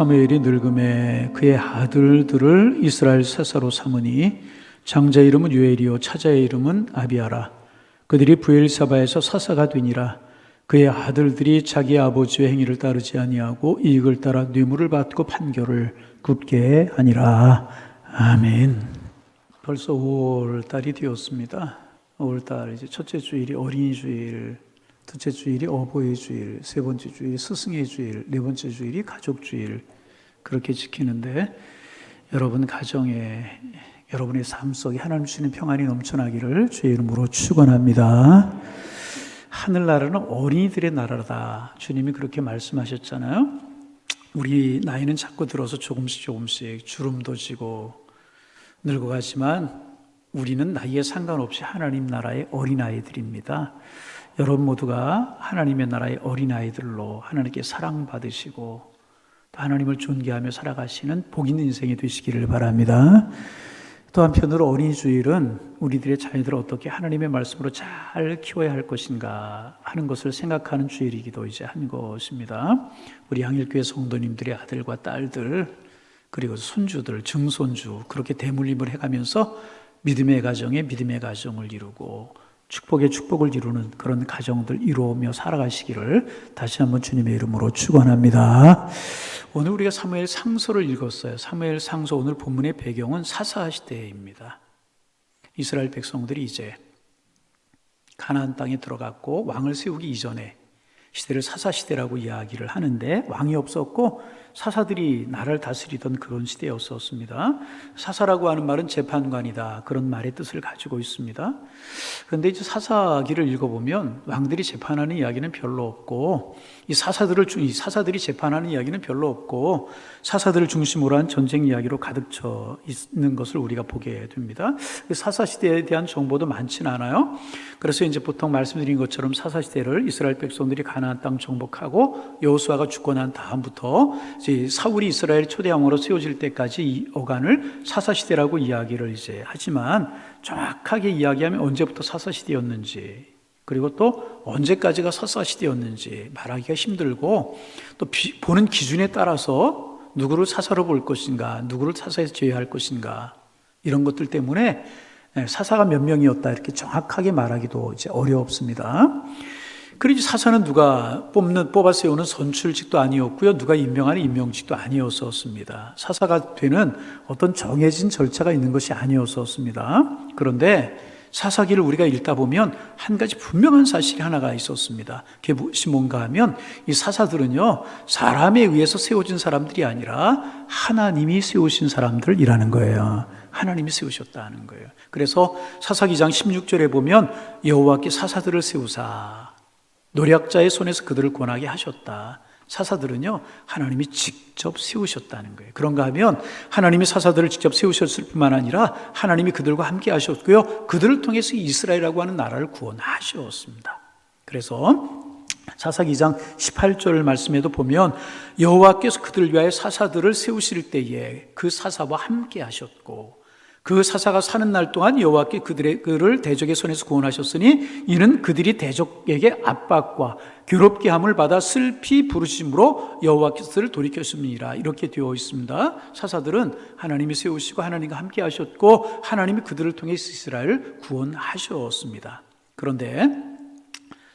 사무엘이 늙음에 그의 아들들을 이스라엘 세사로 삼으니 장자의 이름은 유엘이요 차자의 이름은 아비아라. 그들이 브엘사바에서 사사가 되니라. 그의 아들들이 자기 아버지의 행위를 따르지 아니하고 이익을 따라 뇌물을 받고 판결을 굽게 하니라. 아멘. 벌써 5월달이 되었습니다. 5월달 이제 첫째 주일이 어린이 주일, 둘째 주일이 어버이 주일, 세 번째 주일이 스승의 주일, 네 번째 주일이 가족 주일, 그렇게 지키는데 여러분 가정에, 여러분의 삶 속에 하나님 주시는 평안이 넘쳐나기를 주의 이름으로 축원합니다. 하늘나라는 어린이들의 나라다. 주님이 그렇게 말씀하셨잖아요. 우리 나이는 자꾸 들어서 조금씩 주름도 지고 늙어가지만 우리는 나이에 상관없이 하나님 나라의 어린아이들입니다. 여러분 모두가 하나님의 나라의 어린아이들로 하나님께 사랑받으시고 또 하나님을 존귀하며 살아가시는 복 있는 인생이 되시기를 바랍니다. 또 한편으로 어린이 주일은 우리들의 자녀들을 어떻게 하나님의 말씀으로 잘 키워야 할 것인가 하는 것을 생각하는 주일이기도 이제 한 것입니다. 우리 양일교회 성도님들의 아들과 딸들 그리고 손주들, 증손주 그렇게 대물림을 해가면서 믿음의 가정에 믿음의 가정을 이루고 축복의 축복을 이루는 그런 가정들 이루며 살아가시기를 다시 한번 주님의 이름으로 축원합니다. 오늘 우리가 사무엘 상서를 읽었어요. 사무엘 상서 오늘 본문의 배경은 사사 시대입니다. 이스라엘 백성들이 이제 가나안 땅에 들어갔고 왕을 세우기 이전에 시대를 사사 시대라고 이야기를 하는데 왕이 없었고 사사들이 나라를 다스리던 그런 시대였었습니다. 사사라고 하는 말은 재판관이다, 그런 말의 뜻을 가지고 있습니다. 그런데 이제 사사기를 읽어보면 왕들이 재판하는 이야기는 별로 없고 이 사사들이 재판하는 이야기는 별로 없고 사사들을 중심으로 한 전쟁 이야기로 가득 차 있는 것을 우리가 보게 됩니다. 사사 시대에 대한 정보도 많지는 않아요. 그래서 이제 보통 말씀드린 것처럼 사사 시대를 이스라엘 백성들이 가나안 땅 정복하고 여호수아가 죽고 난 다음부터 이제 사울이 이스라엘 초대왕으로 세워질 때까지 이 어간을 사사 시대라고 이야기를 이제 하지만 정확하게 이야기하면 언제부터 사사 시대였는지 그리고 또 언제까지가 사사 시대였는지 말하기가 힘들고 또 보는 기준에 따라서 누구를 사사로 볼 것인가, 누구를 사사에서 제외할 것인가 이런 것들 때문에 사사가 몇 명이었다 이렇게 정확하게 말하기도 이제 어렵습니다. 그리고 사사는 누가 뽑아 세우는 선출직도 아니었고요, 누가 임명하는 임명직도 아니었었습니다. 사사가 되는 어떤 정해진 절차가 있는 것이 아니었었습니다. 그런데 사사기를 우리가 읽다 보면 한 가지 분명한 사실이 하나가 있었습니다. 그게 무엇이 뭔가 하면 이 사사들은요, 사람에 의해서 세워진 사람들이 아니라 하나님이 세우신 사람들이라는 거예요. 하나님이 세우셨다는 거예요. 그래서 사사기 장 16절에 보면 여호와께 사사들을 세우사 노략자의 손에서 그들을 권하게 하셨다. 사사들은요, 하나님이 직접 세우셨다는 거예요. 그런가 하면 하나님이 사사들을 직접 세우셨을 뿐만 아니라 하나님이 그들과 함께 하셨고요, 그들을 통해서 이스라엘이라고 하는 나라를 구원하셨습니다. 그래서 사사기 장 18절 말씀에도 보면 여호와께서 그들을 위하여 사사들을 세우실 때에 그 사사와 함께 하셨고 그 사사가 사는 날 동안 여호와께 그를 대적의 손에서 구원하셨으니 이는 그들이 대적에게 압박과 괴롭게 함을 받아 슬피 부르심으로 여호와께서 그를 돌이켰음이니라 이렇게 되어 있습니다. 사사들은 하나님이 세우시고 하나님과 함께 하셨고 하나님이 그들을 통해 이스라엘을 구원하셨습니다. 그런데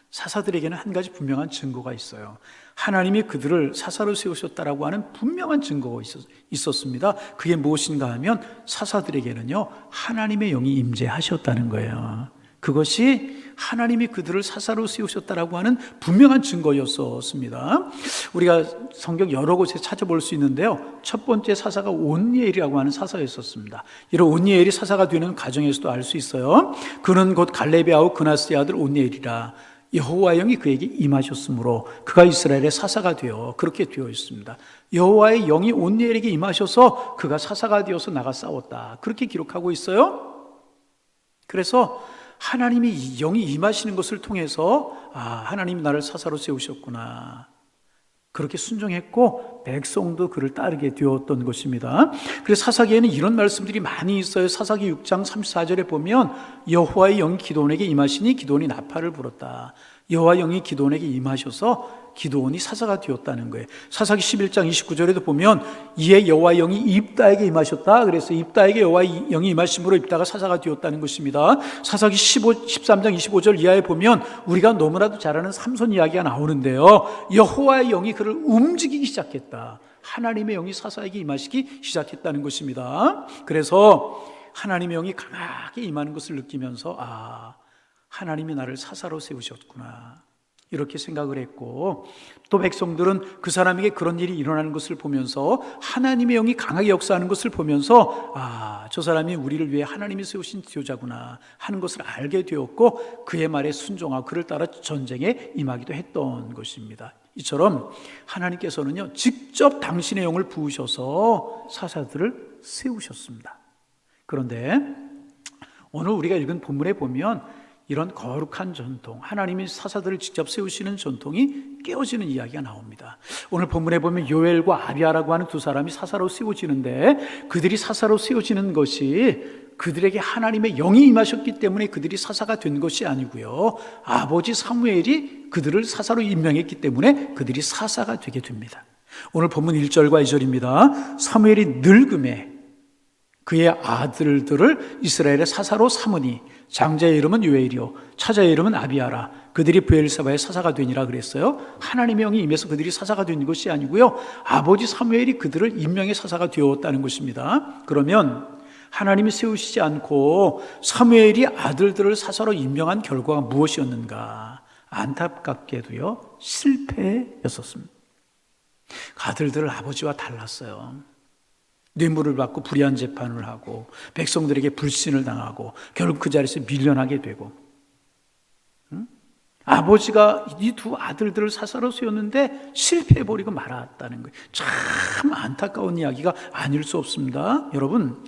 사사들에게는 한 가지 분명한 증거가 있어요. 하나님이 그들을 사사로 세우셨다라고 하는 분명한 증거가 있었습니다. 그게 무엇인가 하면 사사들에게는요, 하나님의 영이 임재하셨다는 거예요. 그것이 하나님이 그들을 사사로 세우셨다라고 하는 분명한 증거였었습니다. 우리가 성경 여러 곳에 찾아볼 수 있는데요, 첫 번째 사사가 온니엘이라고 하는 사사였었습니다. 이런 온니엘이 사사가 되는 과정에서도 알 수 있어요. 그는 곧 갈렙의 아우 그나스의 아들 온니엘이라. 여호와의 영이 그에게 임하셨으므로 그가 이스라엘의 사사가 되어 그렇게 되어 있습니다. 여호와의 영이 온니엘에게 임하셔서 그가 사사가 되어서 나가 싸웠다, 그렇게 기록하고 있어요. 그래서 하나님이 영이 임하시는 것을 통해서 하나님이 나를 사사로 세우셨구나, 그렇게 순종했고 백성도 그를 따르게 되었던 것입니다. 그래서 사사기에는 이런 말씀들이 많이 있어요. 사사기 6장 34절에 보면 여호와의 영이 기드온에게 임하시니 기드온이 나팔을 불었다. 여호와의 영이 기드온에게 임하셔서 기드온이 사사가 되었다는 거예요. 사사기 11장 29절에도 보면 이에 여호와의 영이 입다에게 임하셨다. 그래서 입다에게 여호와의 영이 임하심으로 입다가 사사가 되었다는 것입니다. 사사기 13장 25절 이하에 보면 우리가 너무나도 잘 아는 삼손 이야기가 나오는데요. 여호와의 영이 그를 움직이기 시작했다. 하나님의 영이 사사에게 임하시기 시작했다는 것입니다. 그래서 하나님의 영이 강하게 임하는 것을 느끼면서 하나님이 나를 사사로 세우셨구나, 이렇게 생각을 했고, 또 백성들은 그 사람에게 그런 일이 일어나는 것을 보면서 하나님의 영이 강하게 역사하는 것을 보면서 저 사람이 우리를 위해 하나님이 세우신 지도자구나 하는 것을 알게 되었고, 그의 말에 순종하고 그를 따라 전쟁에 임하기도 했던 것입니다. 이처럼 하나님께서는요, 직접 당신의 영을 부으셔서 사사들을 세우셨습니다. 그런데 오늘 우리가 읽은 본문에 보면 이런 거룩한 전통, 하나님이 사사들을 직접 세우시는 전통이 깨어지는 이야기가 나옵니다. 오늘 본문에 보면 요엘과 아비아라고 하는 두 사람이 사사로 세워지는데, 그들이 사사로 세워지는 것이 그들에게 하나님의 영이 임하셨기 때문에 그들이 사사가 된 것이 아니고요, 아버지 사무엘이 그들을 사사로 임명했기 때문에 그들이 사사가 되게 됩니다. 오늘 본문 1절과 2절입니다. 사무엘이 늙음에 그의 아들들을 이스라엘의 사사로 삼으니 장자의 이름은 요엘이요 차자의 이름은 아비아라. 그들이 브엘사바의 사사가 되니라 그랬어요. 하나님의 영이 임해서 그들이 사사가 된 것이 아니고요, 아버지 사무엘이 그들을 임명의 사사가 되었다는 것입니다. 그러면 하나님이 세우시지 않고 사무엘이 아들들을 사사로 임명한 결과가 무엇이었는가? 안타깝게도요, 실패였었습니다. 아들들을 아버지와 달랐어요. 뇌물을 받고 불의한 재판을 하고 백성들에게 불신을 당하고 결국 그 자리에서 밀려나게 되고, 아버지가 이 두 아들들을 사사로 세웠는데 실패해버리고 말았다는 거예요. 참 안타까운 이야기가 아닐 수 없습니다. 여러분,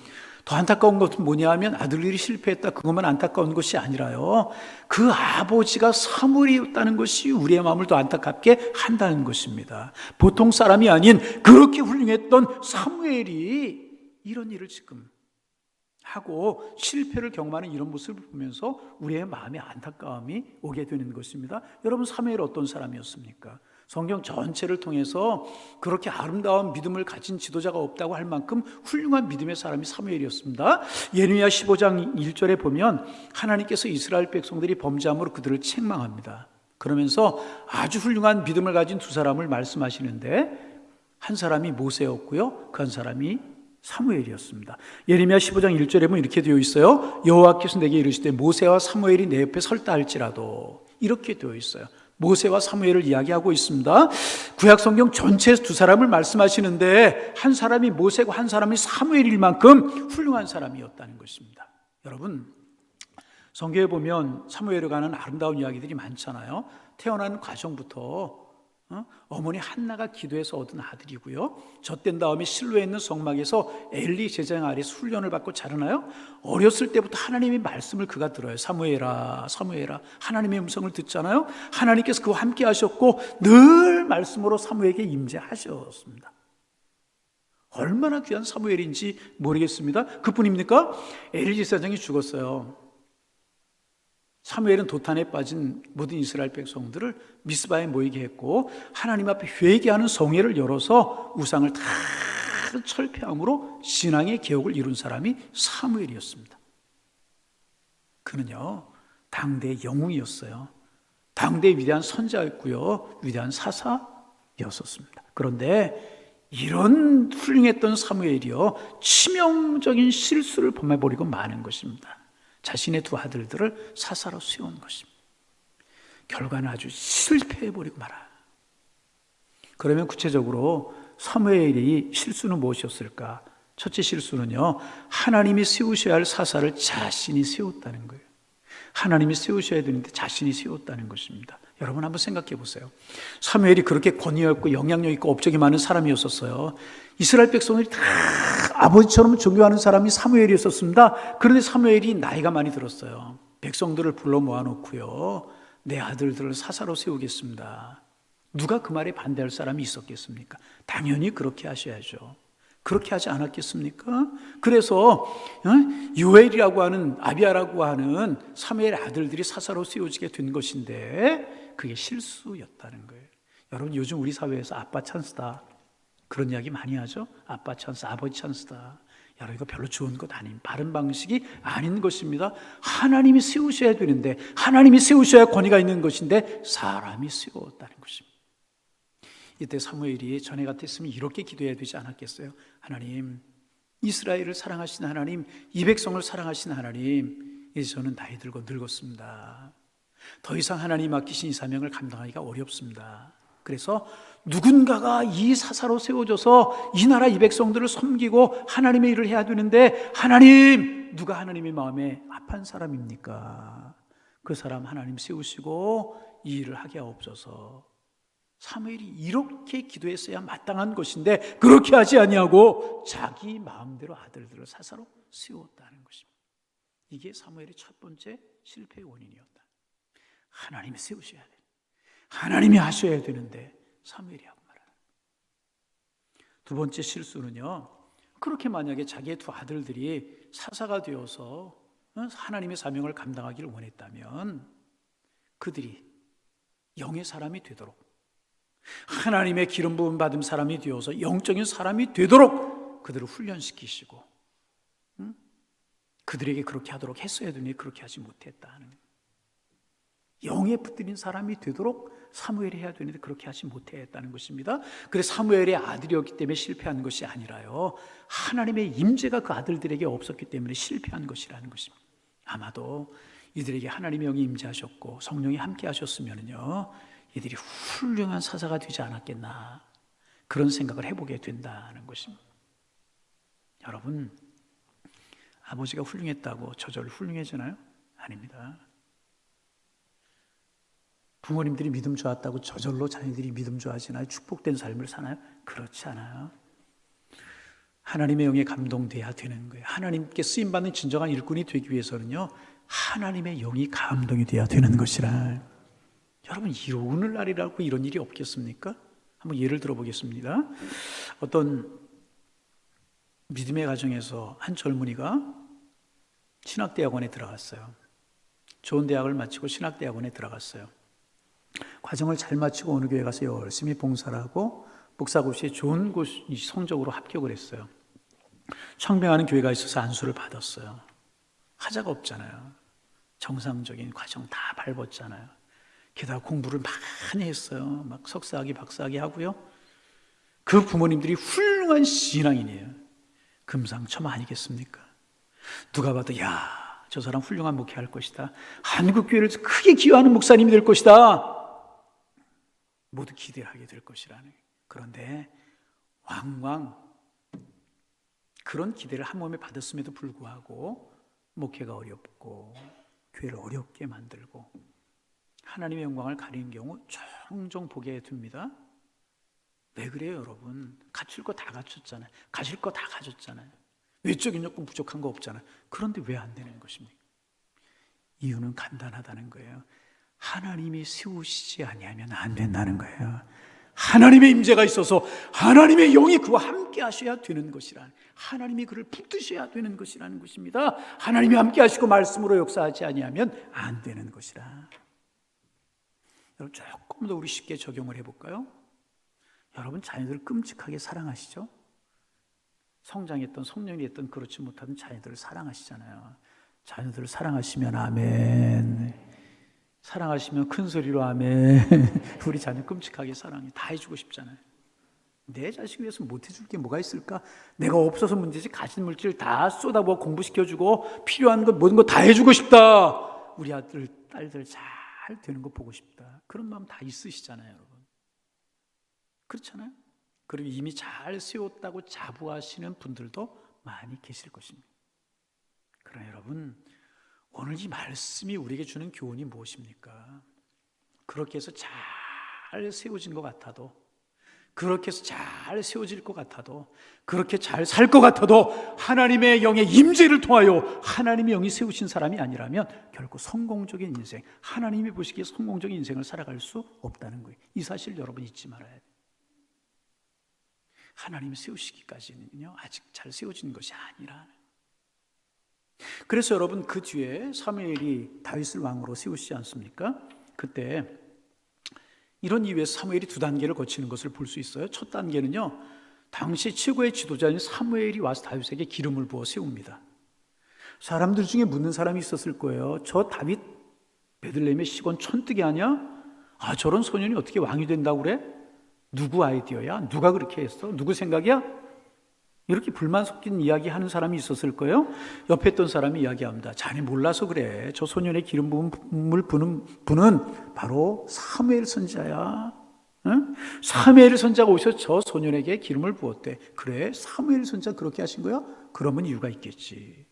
더 안타까운 것은 뭐냐 하면 아들들이 실패했다, 그것만 안타까운 것이 아니라요, 그 아버지가 사무엘이었다는 것이 우리의 마음을 더 안타깝게 한다는 것입니다. 보통 사람이 아닌 그렇게 훌륭했던 사무엘이 이런 일을 지금 하고 실패를 경험하는 이런 모습을 보면서 우리의 마음에 안타까움이 오게 되는 것입니다. 여러분, 사무엘은 어떤 사람이었습니까? 성경 전체를 통해서 그렇게 아름다운 믿음을 가진 지도자가 없다고 할 만큼 훌륭한 믿음의 사람이 사무엘이었습니다. 예레미야 15장 1절에 보면 하나님께서 이스라엘 백성들이 범죄함으로 그들을 책망합니다. 그러면서 아주 훌륭한 믿음을 가진 두 사람을 말씀하시는데, 한 사람이 모세였고요, 그 한 사람이 사무엘이었습니다. 예레미야 15장 1절에 보면 이렇게 되어 있어요. 여호와께서 내게 이르시되 모세와 사무엘이 내 옆에 설다 할지라도, 이렇게 되어 있어요. 모세와 사무엘을 이야기하고 있습니다. 구약 성경 전체에서 두 사람을 말씀하시는데 한 사람이 모세고 한 사람이 사무엘일 만큼 훌륭한 사람이었다는 것입니다. 여러분, 성경에 보면 사무엘에 관한 아름다운 이야기들이 많잖아요. 태어난 과정부터 어머니 한나가 기도해서 얻은 아들이고요, 젖된 다음에 실로에 있는 성막에서 엘리 제장 아래서 훈련을 받고 자라나요. 어렸을 때부터 하나님의 말씀을 그가 들어요. 사무엘아 사무엘아, 하나님의 음성을 듣잖아요. 하나님께서 그와 함께 하셨고 늘 말씀으로 사무엘에게 임재하셨습니다. 얼마나 귀한 사무엘인지 모르겠습니다. 그뿐입니까? 엘리 제사장이 죽었어요. 사무엘은 도탄에 빠진 모든 이스라엘 백성들을 미스바에 모이게 했고 하나님 앞에 회개하는 성회를 열어서 우상을 다 철폐함으로 신앙의 개혁을 이룬 사람이 사무엘이었습니다. 그는요, 당대의 영웅이었어요. 당대의 위대한 선자였고요, 위대한 사사였었습니다. 그런데 이런 훌륭했던 사무엘이요, 치명적인 실수를 범해버리고 마는 것입니다. 자신의 두 아들들을 사사로 세운 것입니다. 결과는 아주 실패해버리고 말아. 그러면 구체적으로 사무엘이 실수는 무엇이었을까? 첫째 실수는요, 하나님이 세우셔야 할 사사를 자신이 세웠다는 거예요. 하나님이 세우셔야 되는데 자신이 세웠다는 것입니다. 여러분 한번 생각해 보세요. 사무엘이 그렇게 권위가 있고 영향력 있고 업적이 많은 사람이었었어요. 이스라엘 백성들이 다 아버지처럼 존경하는 사람이 사무엘이었습니다. 그런데 사무엘이 나이가 많이 들었어요. 백성들을 불러 모아놓고요, 내 아들들을 사사로 세우겠습니다. 누가 그 말에 반대할 사람이 있었겠습니까? 당연히 그렇게 하셔야죠. 그렇게 하지 않았겠습니까? 그래서 요엘이라고 하는, 아비아라고 하는 사무엘의 아들들이 사사로 세워지게 된 것인데 그게 실수였다는 거예요. 여러분, 요즘 우리 사회에서 아빠 찬스다, 그런 이야기 많이 하죠. 아빠 찬스, 아버지 찬스다. 여러분, 이거 별로 좋은 것 아닌, 바른 방식이 아닌 것입니다. 하나님이 세우셔야 되는데, 하나님이 세우셔야 권위가 있는 것인데 사람이 세웠다는 것입니다. 이때 사무엘이 전에 같았으면 이렇게 기도해야 되지 않았겠어요? 하나님, 이스라엘을 사랑하신 하나님, 이 백성을 사랑하신 하나님, 이제 저는 나이 들고 늙었습니다. 더 이상 하나님 맡기신 이 사명을 감당하기가 어렵습니다. 그래서 누군가가 이 사사로 세워져서 이 나라 이 백성들을 섬기고 하나님의 일을 해야 되는데, 하나님, 누가 하나님의 마음에 합한 사람입니까? 그 사람 하나님 세우시고 이 일을 하게 하옵소서. 사무엘이 이렇게 기도했어야 마땅한 것인데 그렇게 하지 아니하고 자기 마음대로 아들들을 사사로 세웠다는 것입니다. 이게 사무엘의 첫 번째 실패의 원인이었다. 하나님이 세우셔야 돼. 하나님이 하셔야 되는데 사무엘이 하고 말하는. 두 번째 실수는요, 그렇게 만약에 자기의 두 아들들이 사사가 되어서 하나님의 사명을 감당하기를 원했다면 그들이 영의 사람이 되도록, 하나님의 기름 부음 받은 사람이 되어서 영적인 사람이 되도록 그들을 훈련시키시고 그들에게 그렇게 하도록 했어야 되니 그렇게 하지 못했다는, 영에 붙들린 사람이 되도록 사무엘이 해야 되는데 그렇게 하지 못했다는 것입니다. 그래서 사무엘의 아들이었기 때문에 실패한 것이 아니라요, 하나님의 임재가 그 아들들에게 없었기 때문에 실패한 것이라는 것입니다. 아마도 이들에게 하나님의 영이 임재하셨고 성령이 함께 하셨으면요, 이들이 훌륭한 사사가 되지 않았겠나, 그런 생각을 해보게 된다는 것입니다. 여러분, 아버지가 훌륭했다고 저절로 훌륭해지나요? 아닙니다. 부모님들이 믿음 좋았다고 저절로 자녀들이 믿음 좋아지나요? 축복된 삶을 사나요? 그렇지 않아요. 하나님의 영에 감동돼야 되는 거예요. 하나님께 쓰임받는 진정한 일꾼이 되기 위해서는요, 하나님의 영이 감동이 돼야 되는 것이라. 여러분, 오늘날이라고 이런 일이 없겠습니까? 한번 예를 들어보겠습니다. 어떤 믿음의 가정에서 한 젊은이가 신학대학원에 들어갔어요. 좋은 대학을 마치고 신학대학원에 들어갔어요. 과정을 잘 마치고 어느 교회 가서 열심히 봉사를 하고 목사고시에 좋은 성적으로 합격을 했어요. 청명하는 교회가 있어서 안수를 받았어요. 하자가 없잖아요. 정상적인 과정 다 밟았잖아요. 게다가 공부를 많이 했어요. 막 석사학위, 박사학위 하고요. 그 부모님들이 훌륭한 신앙인이에요. 금상첨화 아니겠습니까? 누가 봐도 야, 저 사람 훌륭한 목회할 것이다, 한국교회를 크게 기여하는 목사님이 될 것이다, 모두 기대하게 될 것이라는. 그런데 왕왕 그런 기대를 한 몸에 받았음에도 불구하고 목회가 어렵고 교회를 어렵게 만들고 하나님의 영광을 가리는 경우 종종 보게 됩니다. 왜 그래요, 여러분? 갖출 거 다 갖췄잖아요. 가질 거 다 가졌잖아요. 외적인 요건 부족한 거 없잖아요. 그런데 왜 안 되는 것입니까? 이유는 간단하다는 거예요. 하나님이 세우시지 아니하면 안 된다는 거예요. 하나님의 임재가 있어서 하나님의 영이 그와 함께 하셔야 되는 것이라, 하나님이 그를 붙드셔야 되는 것이라는 것입니다. 하나님이 함께 하시고 말씀으로 역사하지 아니하면 안 되는 것이라. 여러분, 조금 더 우리 쉽게 적용을 해볼까요? 여러분, 자녀들을 끔찍하게 사랑하시죠? 성장했던 성령이 했던 그렇지 못한 자녀들을 사랑하시잖아요. 자녀들을 사랑하시면 아멘, 사랑하시면 큰 소리로 아멘. 우리 자녀 끔찍하게 사랑해. 다 해주고 싶잖아요. 내 자식 위해서 못 해줄 게 뭐가 있을까? 내가 없어서 문제지 가진 물질 다 쏟아부어 공부시켜주고 필요한 것 모든 거 다 해주고 싶다. 우리 아들 딸들 잘 되는 거 보고 싶다. 그런 마음 다 있으시잖아요, 여러분. 그렇잖아요. 그리고 이미 잘 세웠다고 자부하시는 분들도 많이 계실 것입니다. 그러나 여러분, 오늘 이 말씀이 우리에게 주는 교훈이 무엇입니까? 그렇게 해서 잘 세워진 것 같아도 그렇게 해서 잘 세워질 것 같아도, 그렇게 잘 살 것 같아도 하나님의 영의 임재를 통하여 하나님의 영이 세우신 사람이 아니라면 결코 성공적인 인생, 하나님이 보시기에 성공적인 인생을 살아갈 수 없다는 거예요. 이 사실 여러분 잊지 말아야 돼요. 하나님이 세우시기까지는요 아직 잘 세워진 것이 아니라. 그래서 여러분 그 뒤에 사무엘이 다윗을 왕으로 세우시지 않습니까? 그때 이런 이유에서 사무엘이 두 단계를 거치는 것을 볼 수 있어요. 첫 단계는요, 당시 최고의 지도자인 사무엘이 와서 다윗에게 기름을 부어 세웁니다. 사람들 중에 묻는 사람이 있었을 거예요. 저 다윗 베들레헴의 시건 촌뜨기 아니야? 아, 저런 소년이 어떻게 왕이 된다고 그래? 누구 아이디어야? 누가 그렇게 했어? 누구 생각이야? 이렇게 불만 섞인 이야기 하는 사람이 있었을 거예요. 옆에 있던 사람이 이야기합니다. 자네 몰라서 그래. 저 소년의 기름을 부는 분은 바로 사무엘 선지자야. 응? 사무엘 선지자가 오셔서 저 소년에게 기름을 부었대. 그래? 사무엘 선지자 그렇게 하신 거야? 그러면 이유가 있겠지.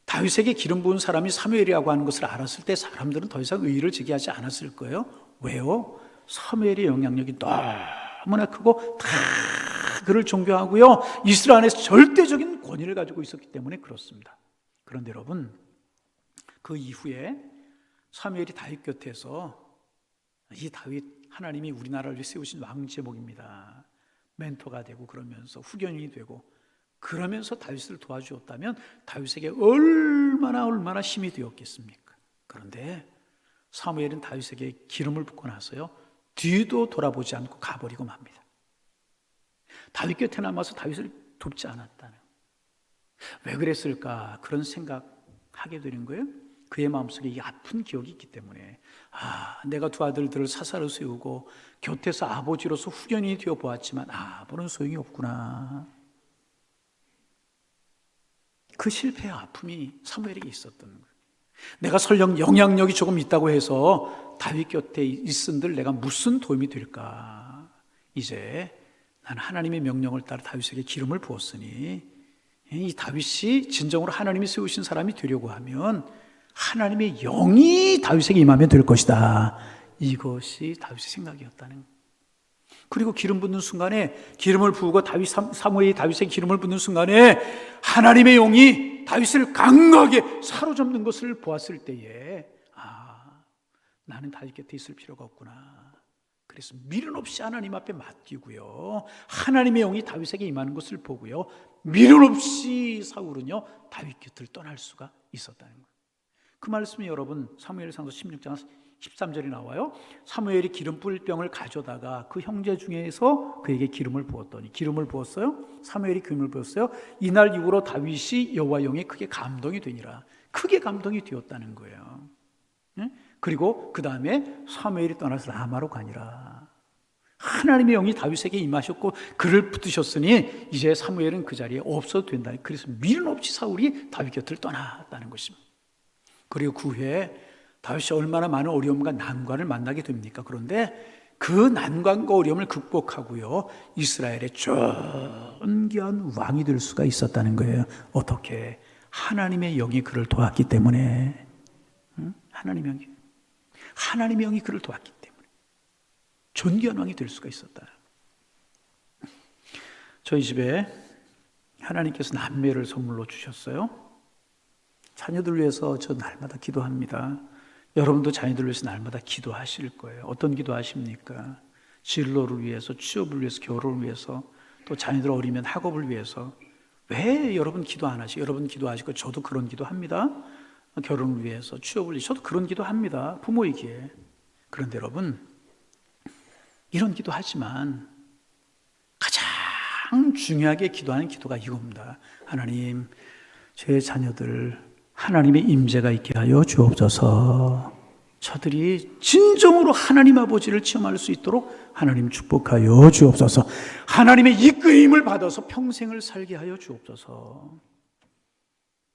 다윗에게 기름 부은 사람이 사무엘이라고 하는 것을 알았을 때 사람들은 더 이상 의의를 제기하지 않았을 거예요. 왜요? 사무엘의 영향력이 너무나 크고 다 그를 존경하고요, 이스라엘 안에서 절대적인 권위를 가지고 있었기 때문에 그렇습니다. 그런데 여러분, 그 이후에 사무엘이 다윗 곁에서, 이 다윗 하나님이 우리나라를 위해 세우신 왕 제목입니다, 멘토가 되고 그러면서 후견인이 되고 그러면서 다윗을 도와주었다면 다윗에게 얼마나 힘이 되었겠습니까? 그런데 사무엘은 다윗에게 기름을 붓고 나서요 뒤도 돌아보지 않고 가버리고 맙니다. 다윗 곁에 남아서 다윗을 돕지 않았다는, 왜 그랬을까? 그런 생각하게 되는 거예요. 그의 마음속에 이 아픈 기억이 있기 때문에, 내가 두 아들들을 사사로 세우고 곁에서 아버지로서 후견이 되어 보았지만 아무런 소용이 없구나. 그 실패의 아픔이 사무엘에게 있었던 거예요. 내가 설령 영향력이 조금 있다고 해서 다윗 곁에 있은들 내가 무슨 도움이 될까? 이제 난 하나님의 명령을 따라 다윗에게 기름을 부었으니 이 다윗이 진정으로 하나님이 세우신 사람이 되려고 하면 하나님의 영이 다윗에게 임하면 될 것이다. 이것이 다윗의 생각이었다는 거예요. 그리고 기름 붓는 순간에, 기름을 부으고 사무엘이 다윗에게 기름을 붓는 순간에 하나님의 영이 다윗을 강하게 사로잡는 것을 보았을 때에 나는 다윗 곁에 있을 필요가 없구나. 그래서 미련 없이 하나님 앞에 맡기고요, 하나님의 영이 다윗에게 임하는 것을 보고요, 미련 없이 사울은요 다윗 곁을 떠날 수가 있었다는 거예요. 그 말씀이 여러분 사무엘상서 16장 13절이 나와요. 사무엘이 기름 뿌릴 병을 가져다가 그 형제 중에서 그에게 기름을 부었더니, 기름을 부었어요. 사무엘이 기름을 부었어요. 이날 이후로 다윗이 여호와 영에 크게 감동이 되니라. 크게 감동이 되었다는 거예요. 그리고 그 다음에 사무엘이 떠나서 라마로 가니라. 하나님의 영이 다윗에게 임하셨고 그를 붙드셨으니 이제 사무엘은 그 자리에 없어도 된다. 그래서 미련 없이 사울이 다윗 곁을 떠났다는 것입니다. 그리고 그 후에 다윗이 얼마나 많은 어려움과 난관을 만나게 됩니까? 그런데 그 난관과 어려움을 극복하고요, 이스라엘의 존귀한 왕이 될 수가 있었다는 거예요. 어떻게? 하나님의 영이 그를 도왔기 때문에. 하나님의 영이 그를 도왔기 때문에 존귀한 왕이 될 수가 있었다. 저희 집에 하나님께서 남매를 선물로 주셨어요. 자녀들 위해서 저 날마다 기도합니다. 여러분도 자녀들 위해서 날마다 기도하실 거예요. 어떤 기도하십니까? 진로를 위해서, 취업을 위해서, 결혼을 위해서, 또 자녀들 어리면 학업을 위해서. 왜 여러분 기도 안 하시고? 여러분 기도하시고 저도 그런 기도합니다. 결혼을 위해서, 취업을 위해서 저도 그런 기도합니다. 부모이기에. 그런데 여러분, 이런 기도하지만 가장 중요하게 기도하는 기도가 이겁니다. 하나님, 제 자녀들 하나님의 임재가 있게 하여 주옵소서. 저들이 진정으로 하나님 아버지를 체험할 수 있도록 하나님 축복하여 주옵소서. 하나님의 이끌림을 받아서 평생을 살게 하여 주옵소서.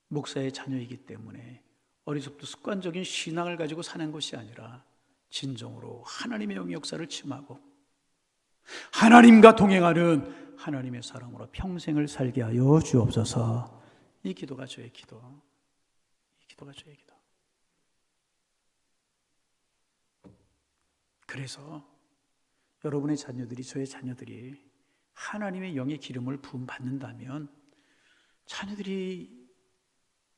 목사의 자녀이기 때문에 어리석도 습관적인 신앙을 가지고 사는 것이 아니라 진정으로 하나님의 영의 역사를 체험하고 하나님과 동행하는 하나님의 사랑으로 평생을 살게 하여 주옵소서. 이 기도가 저의 기도. 이 기도가 저의 기도. 그래서 여러분의 자녀들이, 저의 자녀들이 하나님의 영의 기름을 부음받는다면 자녀들이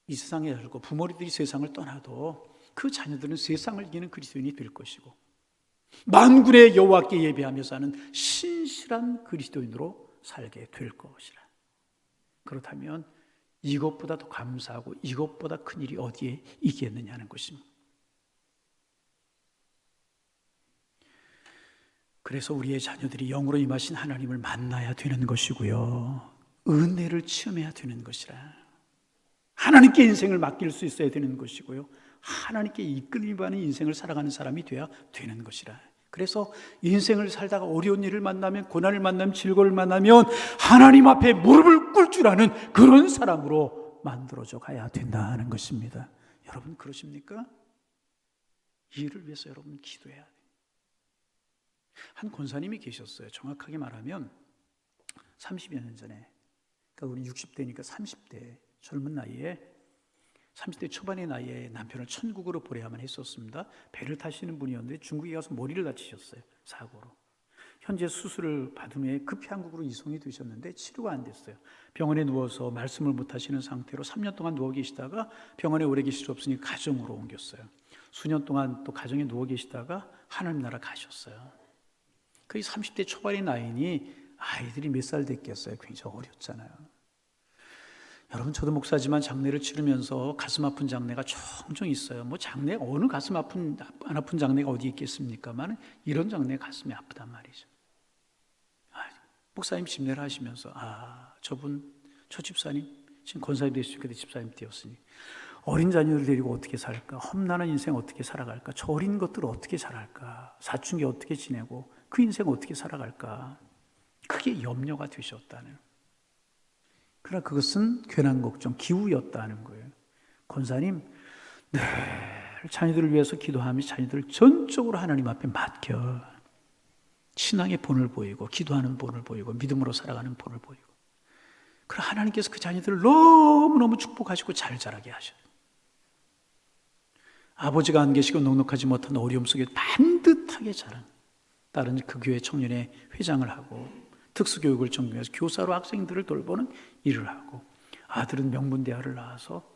이 세상에 살고 부모들이 세상을 떠나도 그 자녀들은 세상을 이기는 그리스도인이 될 것이고 만군의 여호와께 예배하며 사는 신실한 그리스도인으로 살게 될 것이라. 그렇다면 이것보다 더 감사하고 이것보다 큰 일이 어디에 있겠느냐는 것입니다. 그래서 우리의 자녀들이 영으로 임하신 하나님을 만나야 되는 것이고요, 은혜를 체험해야 되는 것이라. 하나님께 인생을 맡길 수 있어야 되는 것이고요, 하나님께 이끌림받는 인생을 살아가는 사람이 되어야 되는 것이라. 그래서 인생을 살다가 어려운 일을 만나면, 고난을 만나면, 즐거움을 만나면 하나님 앞에 무릎을 꿇을 줄 아는 그런 사람으로 만들어져 가야 된다는 것입니다. 여러분 그러십니까? 이 일을 위해서 여러분 기도해야 돼요. 한 권사님이 계셨어요. 정확하게 말하면 30여 년 전에, 그러니까 우리 60대니까 30대 젊은 나이에, 30대 초반의 나이에 남편을 천국으로 보내야만 했었습니다. 배를 타시는 분이었는데 중국에 가서 머리를 다치셨어요. 사고로. 현재 수술을 받은 후에 급히 한국으로 이송이 되셨는데 치료가 안 됐어요. 병원에 누워서 말씀을 못 하시는 상태로 3년 동안 누워 계시다가 병원에 오래 계실 수 없으니 가정으로 옮겼어요. 수년 동안 또 가정에 누워 계시다가 하나님 나라 가셨어요. 거의 30대 초반의 나이니 아이들이 몇 살 됐겠어요. 굉장히 어렸잖아요. 여러분 저도 목사지만 장례를 치르면서 가슴 아픈 장례가 종종 있어요. 뭐 장례, 어느 가슴 안 아픈 장례가 어디 있겠습니까만 이런 장례 가슴이 아프단 말이죠. 목사님 집례를 하시면서 저 집사님 지금 권사님 되시고 집사님 되었으니 어린 자녀를 데리고 어떻게 살까? 험난한 인생 어떻게 살아갈까? 저 어린 것들을 어떻게 살아갈까? 사춘기 어떻게 지내고 그 인생 어떻게 살아갈까? 그게 염려가 되셨다는. 그러나 그것은 괜한 걱정, 기우였다는 거예요. 권사님 늘 자녀들을 위해서 기도하며 자녀들을 전적으로 하나님 앞에 맡겨 신앙의 본을 보이고 기도하는 본을 보이고 믿음으로 살아가는 본을 보이고, 그럼 하나님께서 그 자녀들을 너무너무 축복하시고 잘 자라게 하셔요. 아버지가 안 계시고 넉넉하지 못한 어려움 속에 반듯하게 자란 다른 그 교회 청년회 회장을 하고 특수교육을 전공해서 교사로 학생들을 돌보는 일을 하고, 아들은 명문대학을 나와서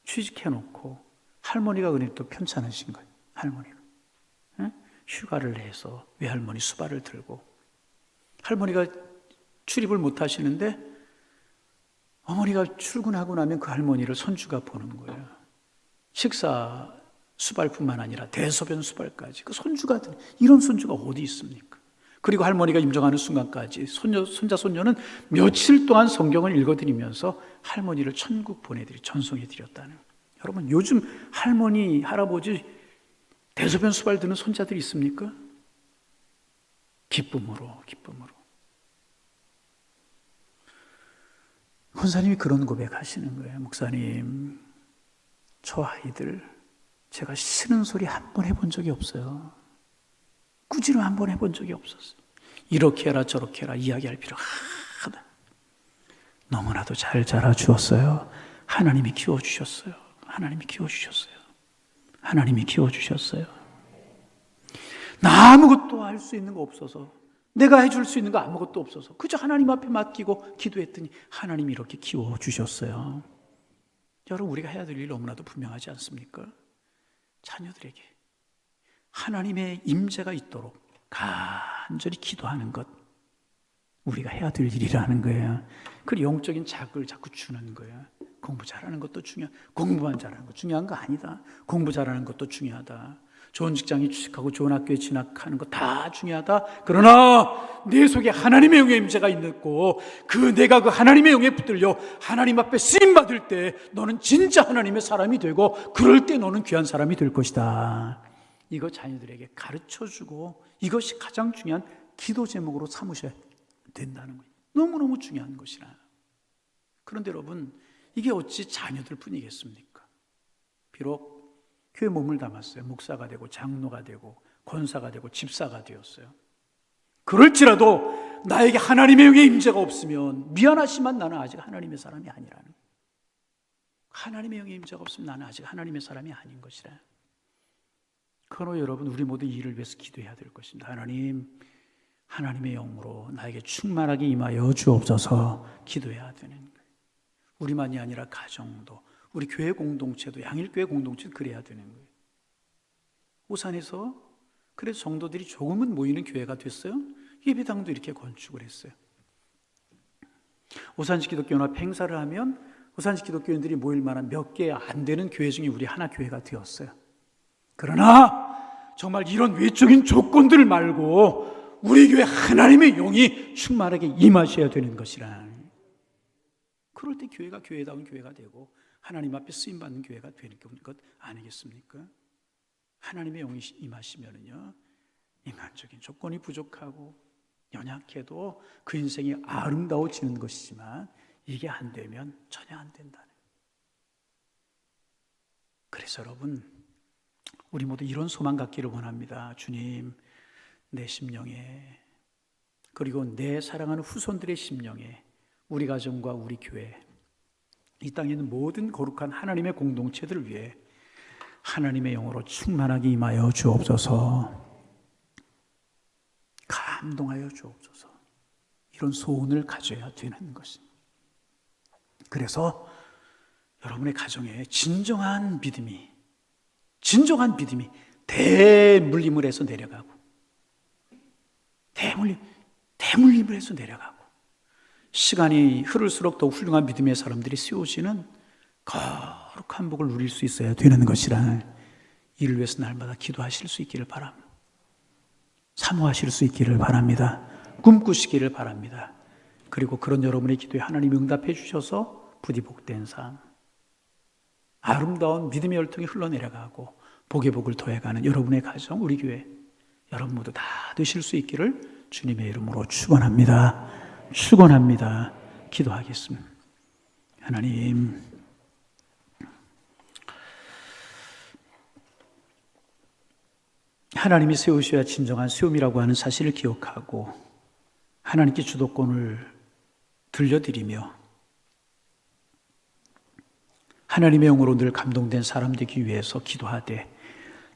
취직해놓고 할머니가 그냥 또 편찮으신 거예요. 할머니가 휴가를 내서 외할머니 수발을 들고, 할머니가 출입을 못 하시는데 어머니가 출근하고 나면 그 할머니를 손주가 보는 거예요. 식사 수발뿐만 아니라 대소변 수발까지 그 손주가, 이런 손주가 어디 있습니까? 그리고 할머니가 임종하는 순간까지 손자 손녀는 며칠 동안 성경을 읽어드리면서 할머니를 천국 전송해드렸다는. 여러분 요즘 할머니 할아버지 대소변 수발 드는 손자들이 있습니까? 기쁨으로. 권사님이 그런 고백하시는 거예요. 목사님, 저 아이들 제가 싫은 소리 한 번 해본 적이 없어요. 꾸지를 한 번 해본 적이 없었어요. 이렇게 해라 저렇게 해라 이야기할 필요가 하나. 너무나도 잘 자라주었어요. 하나님이 키워주셨어요. 나 아무것도 할 수 있는 거 없어서, 내가 해줄 수 있는 거 아무것도 없어서 그저 하나님 앞에 맡기고 기도했더니 하나님이 이렇게 키워주셨어요. 여러분 우리가 해야 될 일 너무나도 분명하지 않습니까? 자녀들에게 하나님의 임재가 있도록 간절히 기도하는 것, 우리가 해야 될 일이라는 거예요. 그 영적인 자극을 자꾸 주는 거예요. 공부 잘하는 것도 공부만 잘하는 거 중요한 거 아니다. 공부 잘하는 것도 중요하다. 좋은 직장에 취직하고 좋은 학교에 진학하는 거 다 중요하다. 그러나 내 속에 하나님의 영의 임재가 있고 내가 그 하나님의 영에 붙들려 하나님 앞에 쓰임 받을 때 너는 진짜 하나님의 사람이 되고, 그럴 때 너는 귀한 사람이 될 것이다. 이거 자녀들에게 가르쳐주고 이것이 가장 중요한 기도 제목으로 삼으셔야 된다는 거예요. 너무너무 중요한 것이라. 그런데 여러분 이게 어찌 자녀들 뿐이겠습니까? 비록 교회 몸을 담았어요. 목사가 되고 장로가 되고 권사가 되고 집사가 되었어요. 그럴지라도 나에게 하나님의 영의 임재가 없으면 미안하지만 나는 아직 하나님의 사람이 아니라는 거예요. 하나님의 영의 임재가 없으면 나는 아직 하나님의 사람이 아닌 것이라. 그러나 여러분 우리 모두 이 일을 위해서 기도해야 될 것입니다. 하나님, 하나님의 영으로 나에게 충만하게 임하여 주옵소서 기도해야 되는 거예요. 우리만이 아니라 가정도, 우리 교회 공동체도, 양일교회 공동체도 그래야 되는 거예요. 오산에서 그래서 성도들이 조금은 모이는 교회가 됐어요. 예배당도 이렇게 건축을 했어요. 오산시 기독교연합 행사를 하면 오산시 기독교인들이 모일 만한 몇 개 안 되는 교회 중에 우리 하나 교회가 되었어요. 그러나 정말 이런 외적인 조건들 말고 우리 교회 하나님의 영이 충만하게 임하셔야 되는 것이라. 그럴 때 교회가 교회다운 교회가 되고 하나님 앞에 쓰임받는 교회가 되는 것 아니겠습니까? 하나님의 영이 임하시면은요, 인간적인 조건이 부족하고 연약해도 그 인생이 아름다워지는 것이지만 이게 안 되면 전혀 안 된다는. 그래서 여러분, 우리 모두 이런 소망 갖기를 원합니다. 주님, 내 심령에, 그리고 내 사랑하는 후손들의 심령에, 우리 가정과 우리 교회, 이 땅에 있는 모든 거룩한 하나님의 공동체들을 위해 하나님의 영으로 충만하게 임하여 주옵소서. 감동하여 주옵소서. 이런 소원을 가져야 되는 것입니다. 그래서 여러분의 가정에 진정한 믿음이 대물림을 해서 내려가고, 대물림을 해서 내려가고, 시간이 흐를수록 더 훌륭한 믿음의 사람들이 세워지는 거룩한 복을 누릴 수 있어야 되는 것이라. 이를 위해서 날마다 기도하실 수 있기를 바랍니다. 사모하실 수 있기를 바랍니다. 꿈꾸시기를 바랍니다. 그리고 그런 여러분의 기도에 하나님이 응답해 주셔서 부디 복된 삶, 아름다운 믿음의 열통이 흘러내려가고 복의 복을 더해가는 여러분의 가정, 우리 교회, 여러분 모두 다 되실 수 있기를 주님의 이름으로 축원합니다. 축원합니다. 기도하겠습니다. 하나님, 하나님이 세우셔야 진정한 세움이라고 하는 사실을 기억하고 하나님께 주도권을 들려드리며 하나님의 영으로 늘 감동된 사람 되기 위해서 기도하되,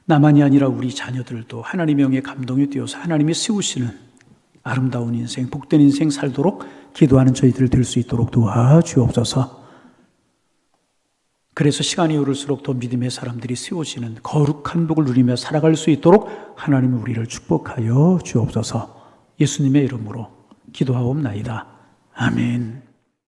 나만이 아니라 우리 자녀들도 하나님의 영에 감동이 되어서 하나님이 세우시는 아름다운 인생, 복된 인생 살도록 기도하는 저희들 될 수 있도록 도와주옵소서. 그래서 시간이 오를수록 더 믿음의 사람들이 세워지는 거룩한 복을 누리며 살아갈 수 있도록 하나님이 우리를 축복하여 주옵소서. 예수님의 이름으로 기도하옵나이다. 아멘.